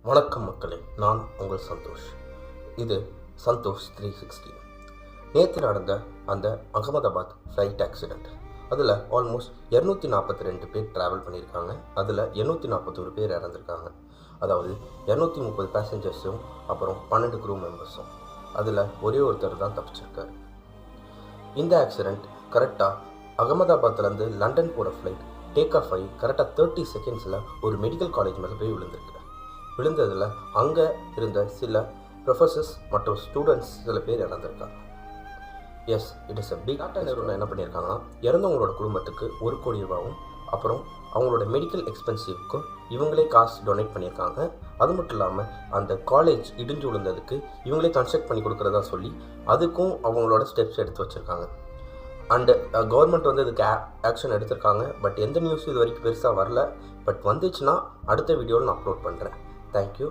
வணக்கம் மக்களே, நான் உங்கள் சந்தோஷ். இது சந்தோஷ் 360. நேற்று நடந்த அந்த அகமதாபாத் ஃப்ளைட் ஆக்சிடெண்ட், அதில் ஆல்மோஸ்ட் 242 பேர் ட்ராவல் பண்ணியிருக்காங்க. அதில் 841 பேர் இறந்துருக்காங்க. அதாவது 230 பேசஞ்சர்ஸும் அப்புறம் 12 க்ரூ மெம்பர்ஸும். அதில் ஒரே ஒருத்தர் தான் தப்பிச்சிருக்காரு. இந்த ஆக்சிடெண்ட் கரெக்டாக அகமதாபாத்லேருந்து லண்டன் போகிற ஃப்ளைட் டேக் ஆஃப் ஆகி கரெக்டாக 30 செகண்ட்ஸில் ஒரு மெடிக்கல் காலேஜ் மேலே போய் விழுந்ததில் அங்கே இருந்த சில ப்ரொஃபஸர்ஸ் மற்றும் ஸ்டூடெண்ட்ஸ் சில பேர் இறந்துருக்காங்க. Yes, it is a big. Tata நிறுவனம் என்ன பண்ணியிருக்காங்கன்னா, இறந்தவங்களோட குடும்பத்துக்கு 1 கோடி ரூபாவும் அப்புறம் அவங்களோட மெடிக்கல் எக்ஸ்பென்சிவ்க்கும் இவங்களே காசு டொனேட் பண்ணியிருக்காங்க. அது மட்டும் இல்லாமல் அந்த காலேஜ் இடிஞ்சு விழுந்ததுக்கு இவங்களே கன்ஸ்ட்ரக்ட் பண்ணி கொடுக்குறதா சொல்லி அதுக்கும் அவங்களோட ஸ்டெப்ஸ் எடுத்து வச்சுருக்காங்க. அண்டு கவர்மெண்ட் இதுக்கு ஆக்ஷன் எடுத்திருக்காங்க. பட் எந்த நியூஸும் இது வரைக்கும் பெருசாக வரல. பட் வந்துச்சுன்னா அடுத்த வீடியோவில் நான் அப்லோட் பண்ணுறேன். Thank you.